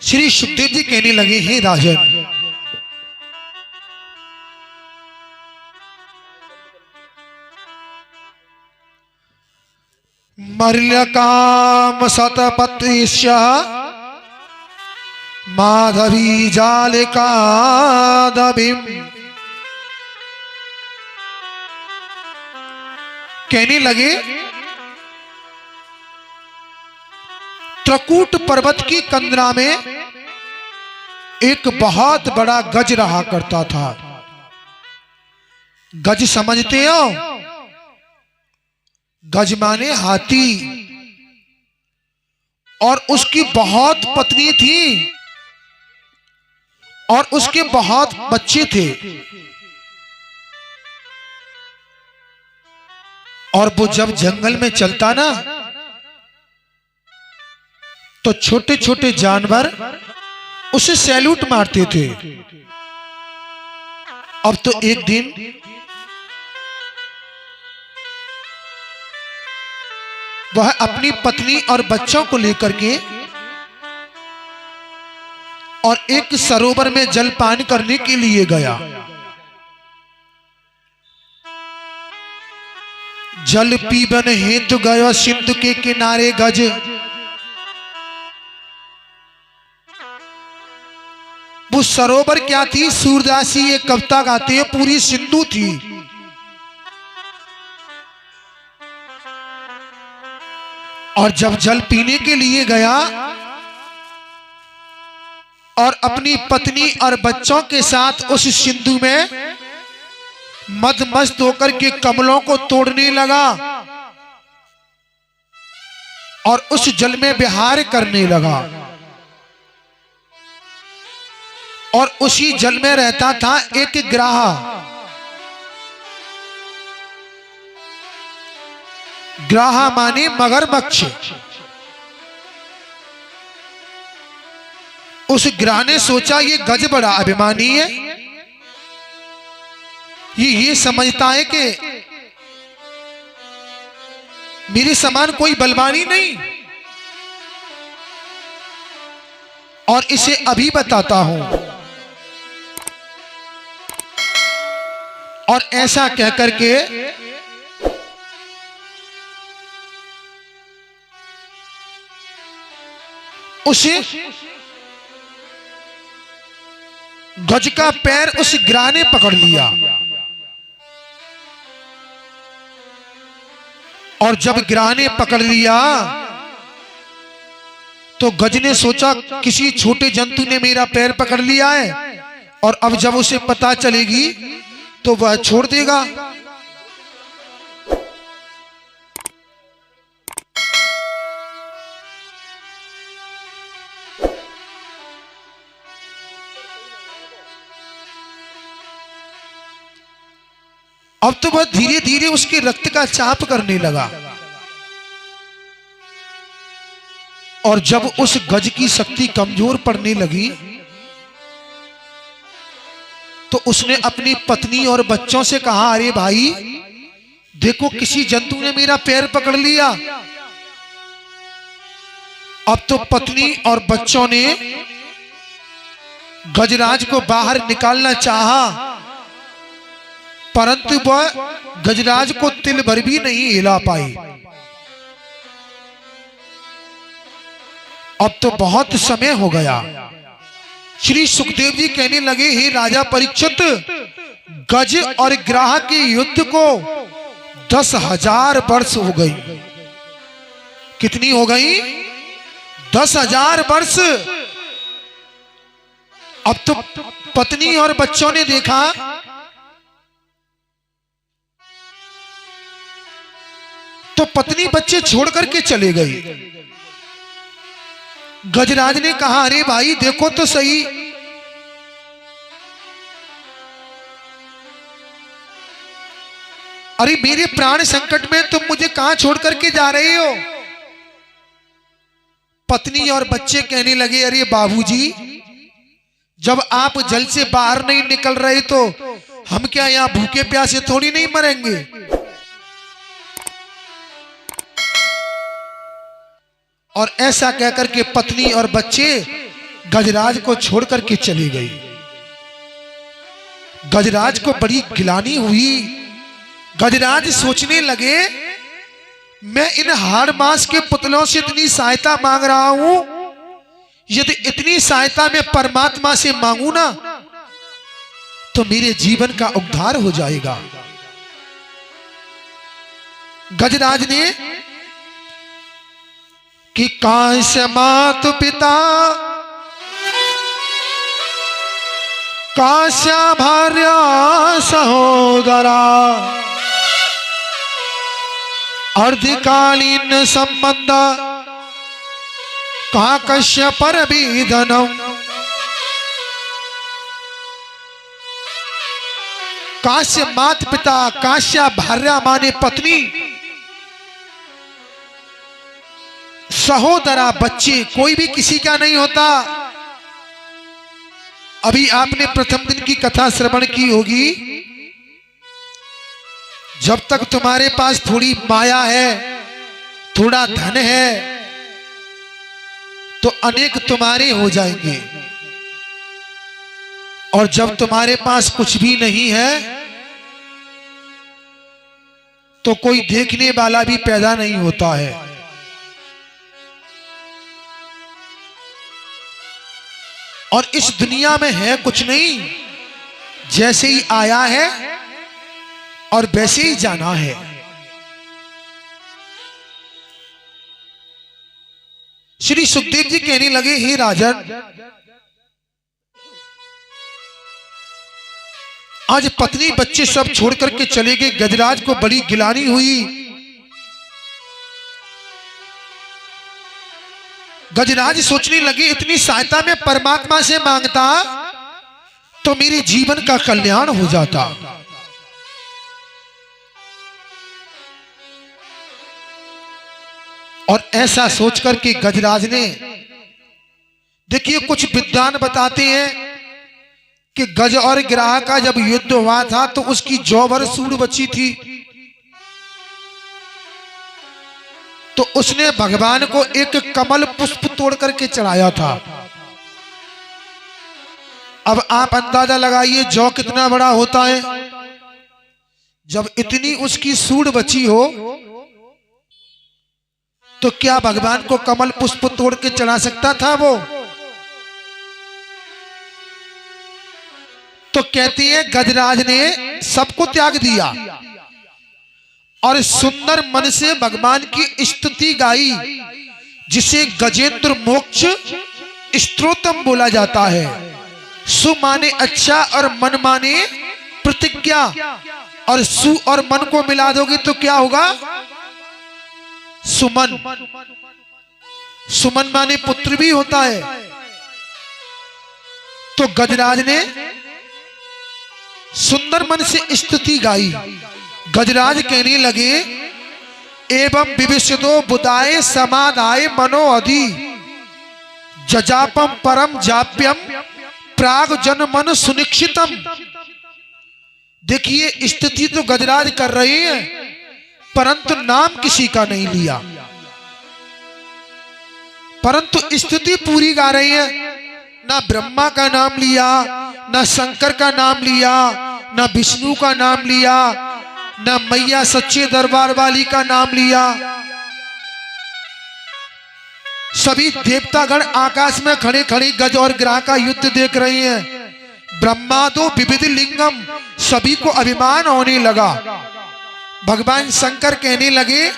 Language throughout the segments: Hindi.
श्री सुखदेव जी कहने लगे, हे राजन, मर्य काम सतपतिष्य माधवी जालिका दबिम। कहने लगे, त्रकूट पर्वत की कंदरा में एक बहुत बड़ा गज रहा करता था। गज समझते हो? गज माने हाथी। और उसकी बहुत पत्नी थी और उसके बहुत बच्चे थे। और वो जब जंगल में चलता ना, तो छोटे छोटे जानवर उसे सैल्यूट मारते थे। अब तो एक दिन वह अपनी पत्नी और बच्चों को लेकर के और एक सरोवर में जलपान करने के लिए गया। जल पीबन हेतु गयो सिंधु के किनारे गज। वो सरोवर क्या थी? सूरदास जी ये कविता गाते हैं, पूरी सिंधु थी। और जब जल पीने के लिए गया और अपनी पत्नी और बच्चों के साथ उस सिंधु में मदमस्त होकर के कमलों को तोड़ने लगा और उस जल में विहार करने लगा। और उसी जल में रहता था एक ग्राहा। ग्राहा माने मगरमच्छ। उस ग्राह ने सोचा ये गज बड़ा अभिमानी है, ये समझता है कि मेरे समान कोई बलवानी नहीं, और इसे अभी बताता हूं। और ऐसा कहकर के उसे गज का पैर उस ग्राह ने पकड़ लिया। और जब ग्राह ने पकड़ लिया तो गज ने सोचा किसी छोटे जंतु ने मेरा पैर पकड़ लिया है, और अब जब उसे पता चलेगी तो वह छोड़ देगा। अब तो वह धीरे धीरे उसके रक्त का चाप करने लगा। और जब उस गज की शक्ति कमजोर पड़ने लगी तो उसने अपनी पत्नी और बच्चों से कहा, अरे भाई देखो किसी जंतु ने मेरा पैर पकड़ लिया। अब तो पत्नी और बच्चों ने गजराज को बाहर निकालना चाहा, परंतु वह गजराज को तिल भर भी नहीं हिला पाई। अब तो बहुत समय हो गया। श्री सुखदेव जी कहने लगे, हे राजा परीक्षित, गज और ग्राह के युद्ध को 10,000 वर्ष हो गई। कितनी हो गई? 10,000 वर्ष। अब तो पत्नी और बच्चों ने देखा तो पत्नी बच्चे छोड़ करके चले गए। गजराज ने कहा, अरे भाई देखो तो सही, अरे मेरे प्राण संकट में तुम मुझे कहां छोड़ करके जा रहे हो? पत्नी और बच्चे कहने लगे, अरे बाबूजी, जब आप जल से बाहर नहीं निकल रहे तो हम क्या यहां भूखे प्यासे थोड़ी नहीं मरेंगे। और ऐसा कहकर के पत्नी और बच्चे गजराज को छोड़ करके चली गई। गजराज को बड़ी गिलानी हुई। गजराज सोचने लगे, मैं इन हाड़ मांस के पुतलों से इतनी सहायता मांग रहा हूं, यदि इतनी सहायता मैं परमात्मा से मांगू ना तो मेरे जीवन का उद्धार हो जाएगा। गजराज ने कि कांस्य मात पिता कांस्य भार्या सहोदरा अर्धकालीन संबंध काकस्य पर विधनम। काश्य मात पिता, काश्या भार्या माने पत्नी, सहोदरा बच्चे, कोई भी किसी का नहीं होता। अभी आपने प्रथम दिन की कथा श्रवण की होगी। जब तक तुम्हारे पास थोड़ी माया है, थोड़ा धन है, तो अनेक तुम्हारे हो जाएंगे, और जब तुम्हारे पास कुछ भी नहीं है तो कोई देखने वाला भी पैदा नहीं होता है। और इस दुनिया में है कुछ नहीं, जैसे ही आया है और वैसे ही जाना है। श्री सुखदेव जी कहने लगे, हे राजन, आज पत्नी बच्चे सब छोड़ करके चले गए। गजराज को बड़ी गिलानी हुई। गजराज सोचने लगे, इतनी सहायता मैं परमात्मा से मांगता तो मेरे जीवन का कल्याण हो जाता। और ऐसा सोचकर के गजराज ने, देखिए कुछ विद्वान बताते हैं कि गज और गिराह का जब युद्ध हुआ था तो उसकी जौभर सूंड बची थी, तो उसने भगवान को एक कमल पुष्प तोड़ करके चढ़ाया था। अब आप अंदाजा लगाइए जौ कितना बड़ा होता है। जब इतनी उसकी सूंड बची हो तो क्या भगवान को कमल पुष्प तोड़ के चढ़ा सकता था वो? तो कहती है गजराज ने सबको त्याग दिया और सुंदर मन से भगवान की स्तुति गाई, जिसे गजेंद्र मोक्ष स्तोत्रम बोला जाता है। सु माने अच्छा और मन माने प्रतिज्ञा, और सु और मन को मिला दोगे तो क्या होगा? सुमन। सुमन माने पुत्र भी होता है। तो गजराज ने सुंदर मन से स्तुति गाई। गजराज कहने लगे, एवं विविशदो बुदाय समादाय मनो अधि जजापम परम जाप्यम प्राग जन मन सुनिक्षितम। देखिए स्तुति तो गजराज कर रहे हैं, परंतु नाम किसी का नहीं लिया, परंतु स्तुति पूरी गा रहे हैं। ना ब्रह्मा का नाम लिया, ना शंकर का नाम लिया, ना विष्णु का नाम लिया, ना मैया सच्चे दरबार वाली का नाम लिया। सभी देवतागण आकाश में खड़े खड़े गज और गिराह का युद्ध देख रहे हैं। ब्रह्मा तो विविध लिंगम, सभी को अभिमान होने लगा। भगवान शंकर कहने लगे,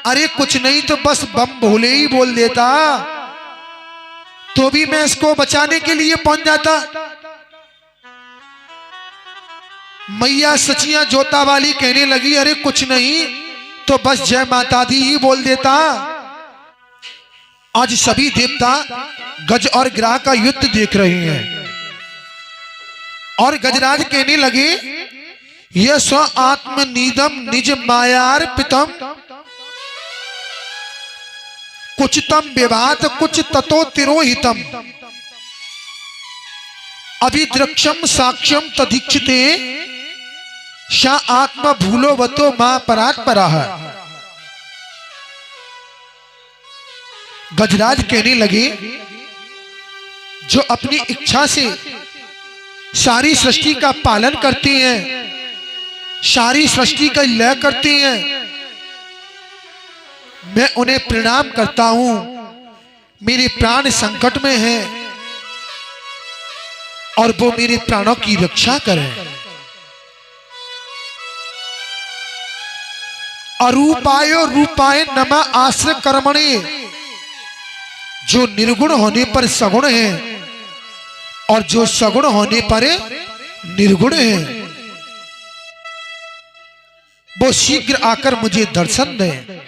अरे कुछ नहीं तो बस बम भोले ही बोल देता तो भी मैं इसको बचाने के लिए पहुंच जाता। मैया सचिया जोता वाली कहने लगी, अरे कुछ नहीं तो बस जय माता दी ही बोल देता। आज सभी देवता गज और गिराह का युद्ध देख रहे हैं। और गजराज कहने लगे, यह स्व आत्मनिदम निज मायार्पितम कुचितम विवाद कुछ ततो तिरोहितम अभिद्रक्षम साक्ष्यम तदीक्षिते शा आत्मा भूलोवतो मां परात्परा। गजराज कहने लगे, जो अपनी इच्छा से सारी सृष्टि का पालन करते हैं, सारी सृष्टि का लय करते हैं, मैं उन्हें प्रणाम करता हूं। मेरे प्राण संकट में हैं और वो मेरे प्राणों की रक्षा करें। अरूपाय रूपाय नमः आश्रय कर्मणे, जो निर्गुण होने पर सगुण है और जो सगुण होने पर निर्गुण है, वो शीघ्र आकर मुझे दर्शन दें।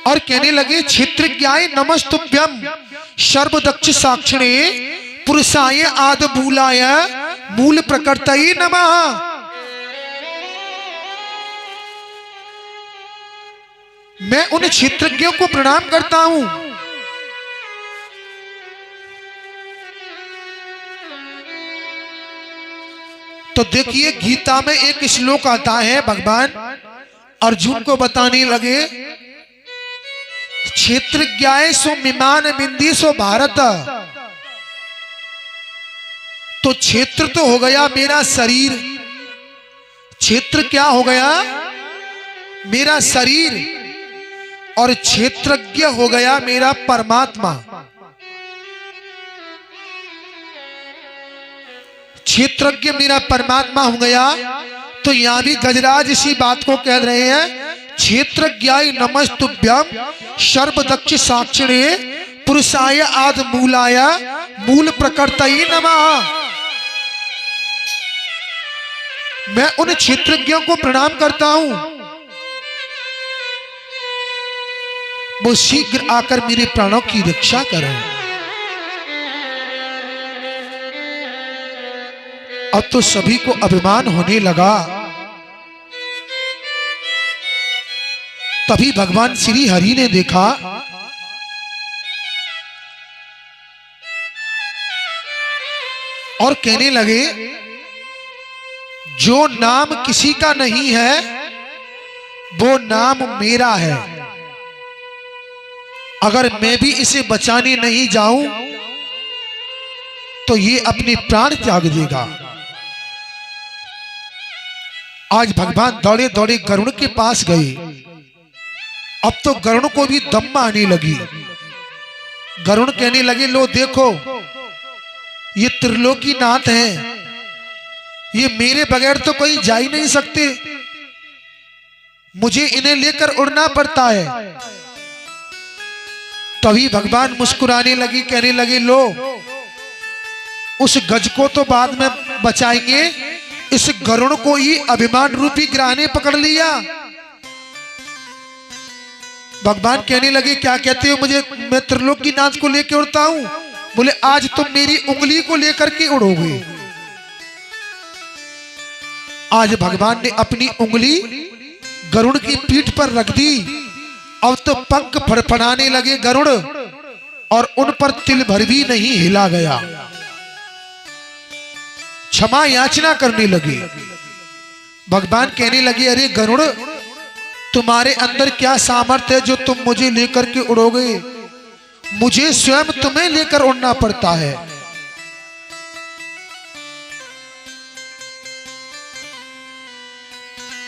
और कहने लगे, क्षेत्रज्ञाय नमस्तुभ्यम सर्वदक्ष साक्षिणे पुरुषाय आद मूलाय मूल प्रकृतये नमः। मैं उन क्षेत्रज्ञों को प्रणाम करता हूं। तो देखिए, गीता में एक श्लोक आता है, भगवान अर्जुन को बताने लगे, क्षेत्रज्ञाय सो मिमान बिंदी सो भारत। तो क्षेत्र तो हो गया मेरा शरीर, क्षेत्र क्या हो गया? मेरा शरीर। और क्षेत्रज्ञ हो गया मेरा परमात्मा। क्षेत्रज्ञ मेरा परमात्मा हो गया। तो यहां भी गजराज इसी बात को कह रहे हैं, क्षेत्रज्ञाय नमस्तुभ्यम सर्वदक्ष साक्षिणे पुरुषाय आद मूलाय मूल प्रकृतये नमः। मैं उन क्षेत्रज्ञों को प्रणाम करता हूं, वो शीघ्र आकर मेरे प्राणों की रक्षा करें। अब तो सभी को अभिमान होने लगा। तभी भगवान श्री हरि ने देखा, और कहने लगे, जो नाम किसी का नहीं है वो नाम मेरा है। अगर मैं भी इसे बचाने नहीं जाऊं तो ये अपने प्राण त्याग देगा। आज भगवान दौड़े दौड़े गरुड़ के पास गए। अब तो गरुड़ को भी दम आने लगी। गरुड़ कहने लगे, लो देखो, ये त्रिलोकी नाथ हैं, ये मेरे बगैर तो कोई जा ही नहीं सकते, मुझे इन्हें लेकर उड़ना पड़ता है। तभी भगवान मुस्कुराने लगी, कहने लगे, लो उस गज को तो बाद में बचाएंगे, इस गरुड़ को ही अभिमान रूपी ग्रह ने पकड़ लिया। भगवान कहने लगे, क्या कहते हो मुझे? मैं त्रिलोकी नाथ को लेकर उड़ता हूं। बोले, आज तुम मेरी उंगली को लेकर के उड़ोगे। आज भगवान ने अपनी उंगली गरुड़ की पीठ पर रख दी। अब तो पंख फड़फड़ाने लगे गरुड़, और उन पर तिल भर भी नहीं हिला गया। क्षमा याचना करने लगे। भगवान कहने लगे, अरे गरुड़, तुम्हारे अंदर क्या सामर्थ्य है जो तुम मुझे लेकर के उड़ोगे? मुझे स्वयं तुम्हें लेकर उड़ना पड़ता है।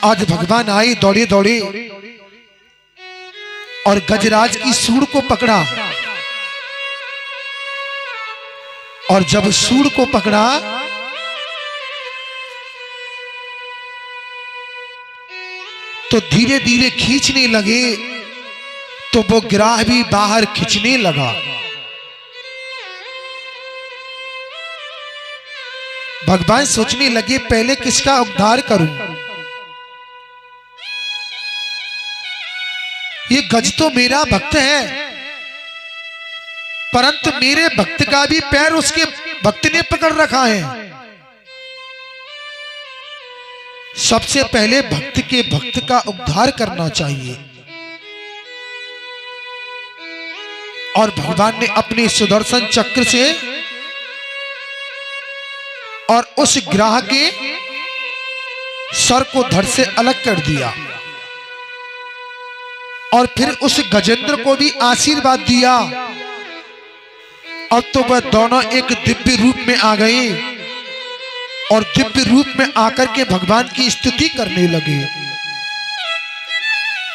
आज भगवान आए दौड़े दौड़े और गजराज की सूंड को पकड़ा। और जब सूंड को पकड़ा तो धीरे धीरे खींचने लगे, तो वो गिराह भी बाहर खींचने लगा। भगवान सोचने लगे, पहले किसका उद्धार करूं? ये गज तो मेरा भक्त है, परंतु मेरे भक्त का भी पैर उसके भक्त ने पकड़ रखा है। सबसे पहले भक्त के भक्त का उद्धार करना चाहिए। और भगवान ने अपने सुदर्शन चक्र से और उस ग्राह के सर को धड़ से अलग कर दिया। और फिर उस गजेंद्र को भी आशीर्वाद दिया। अब तो वह दोनों एक दिव्य रूप में आ गए और दिव्य रूप में आकर के भगवान की स्तुति करने लगे।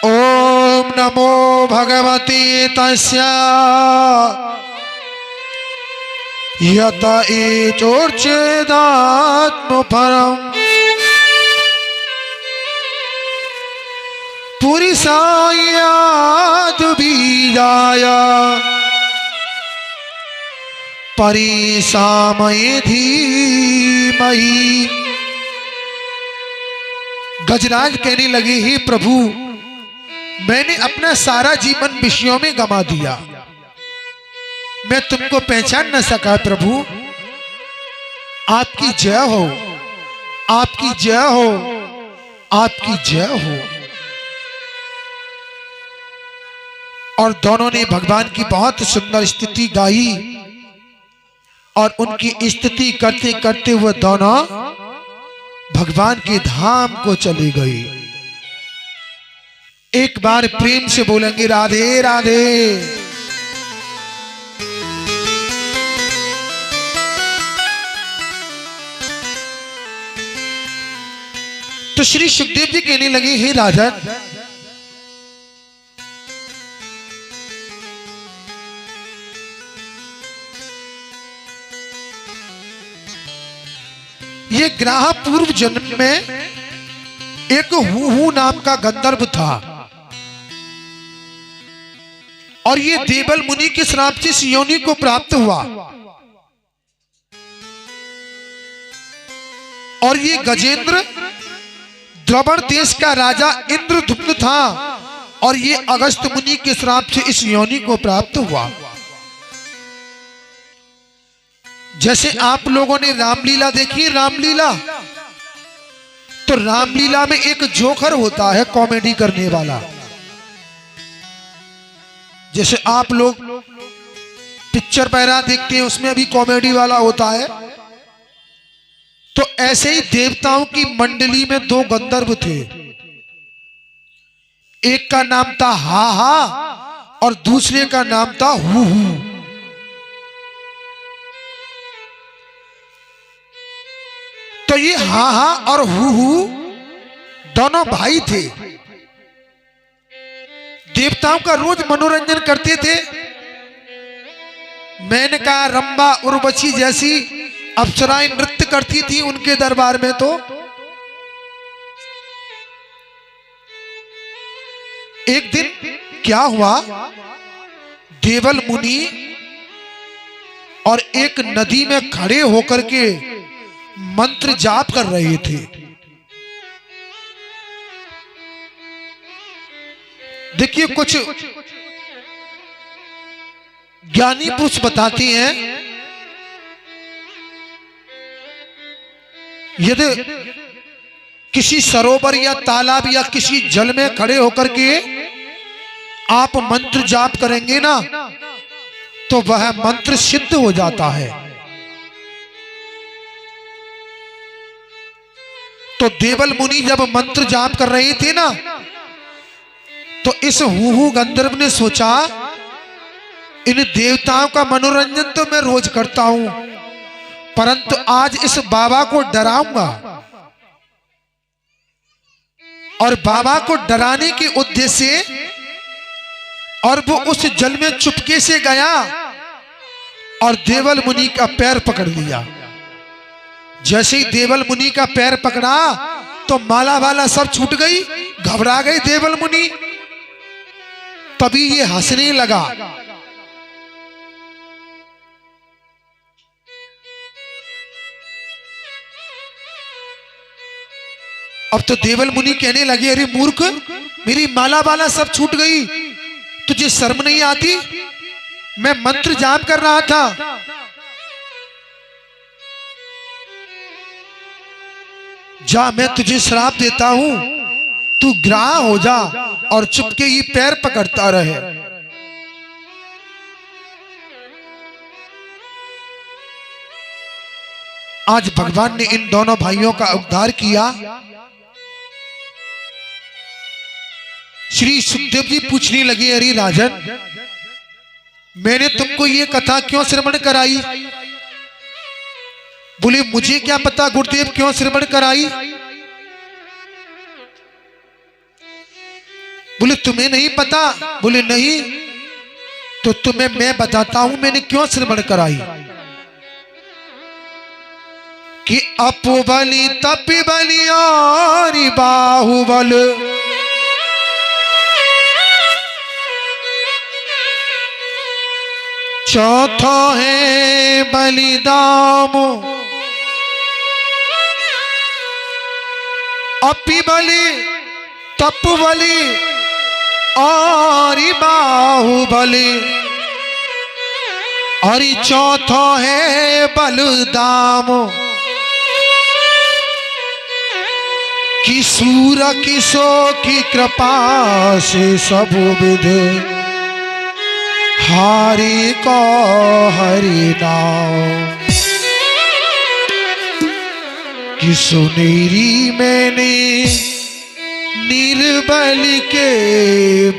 ओम नमो भगवते तस्या यत एचोर्चेदात्म परम पुरुषाय बीजाय परिसामये धीमहि। गजराज कहने लगे, हे प्रभु, मैंने अपना सारा जीवन विषयों में गंवा दिया, मैं तुमको पहचान न सका। प्रभु आपकी जय हो, आपकी जय हो, आपकी जय हो। और दोनों ने भगवान की बहुत सुंदर स्तुति गाई और उनकी स्तुति करते करते हुए दोनों भगवान के धाम को चले गए। एक बार प्रेम से बोलेंगे राधे राधे। तो श्री सुखदेव जी कहने लगे, हे राजन, ये ग्राह पूर्व जन्म में एक हूहू नाम का गंधर्व था और ये देवल मुनि के श्राप से इस योनि को प्राप्त हुआ। और ये गजेंद्र द्रवण देश का राजा इंद्रधुम्न था और ये अगस्त मुनि के श्राप से इस योनि को प्राप्त हुआ। जैसे आप लोगों ने रामलीला देखी, रामलीला, तो रामलीला में एक जोकर होता है कॉमेडी करने वाला। जैसे आप लोग पिक्चर पैरा देखते हैं, उसमें भी कॉमेडी वाला होता है। तो ऐसे ही देवताओं की मंडली में दो गंधर्व थे, एक का नाम था हा हा और दूसरे का नाम था हू हू। तो ये हा हा और हू हू दोनों भाई थे, देवताओं का रोज मनोरंजन करते थे। मेनका, रंबा, उर्वशी जैसी अप्सराएं नृत्य करती थी उनके दरबार में। तो एक दिन क्या हुआ, देवल मुनि और एक नदी में खड़े होकर के मंत्र जाप कर रहे थे। देखिए, कुछ ज्ञानी पुरुष बताते हैं, यदि किसी सरोवर या तालाब या किसी जल में खड़े होकर के आप मंत्र जाप करेंगे ना, तो वह मंत्र सिद्ध हो जाता है। तो देवल मुनि जब मंत्र जाप कर रहे थे ना, तो इस हूहू गंधर्व ने सोचा, इन देवताओं का मनोरंजन तो मैं रोज करता हूं, परंतु आज इस बाबा को डराऊंगा। और बाबा को डराने के उद्देश्य से और वो उस जल में चुपके से गया और देवल मुनि का पैर पकड़ लिया। जैसे ही देवल मुनि का पैर पकड़ा तो माला वाला सब छूट गई, घबरा गए देवल मुनि। तभी ये हंसने लगा। अब तो देवल मुनि कहने लगे, अरे मूर्ख, मेरी माला वाला सब छूट गई, तुझे शर्म नहीं आती? मैं मंत्र जाप कर रहा था। जा, मैं तुझे श्राप देता हूं, तू ग्राह हो जा और चुपके ही पैर पकड़ता रहे। आज भगवान ने इन दोनों भाइयों का उद्धार किया। श्री सुखदेव जी पूछने लगे, अरे राजन, मैंने तुमको ये कथा क्यों श्रवण कराई? बोले, मुझे क्या पता गुरुदेव क्यों श्रवण कराई? बोले, तुम्हें नहीं पता? बोले, नहीं। तो तुम्हें मैं बताता हूं मैंने क्यों श्रवण कराई। कि अपुबली तपिबली और बाहुबल, चौथा है बलिदाम। अपिबली तपबली और बाहुबली, और चौथा है बलदाम। किशोर किशोर की कृपा से सब विध, हरि को हरि नाम। कि सुनेरी मैंने निर्बल के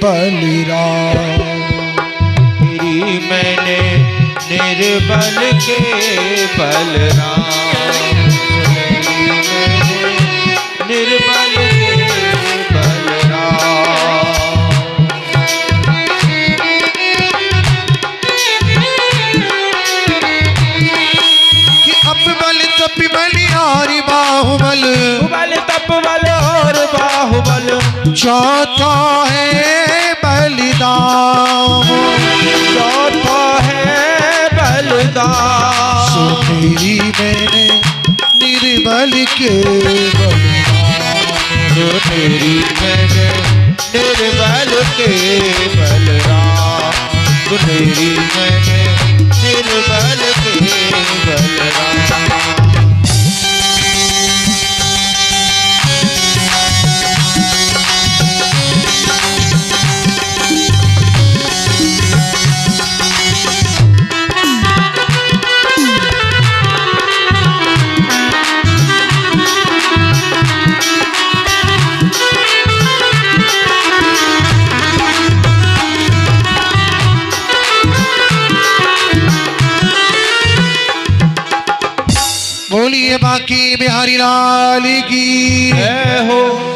बलिराम। मैंने निर्बल के बलराम, निर्बल के बलराम। कि अपबल तपबल और बाहुबल, बल तपबल और बाहुबल, चौथा है बलिदाम। चौथा है बलदाम। सुनेरी मैंने निर्बल के बलराम। तेरी मैंने निर्बल के बलराम, तेरी मैंने निर्बल के बलराम। बोलिए बाकी बिहारी लाल की जय हो।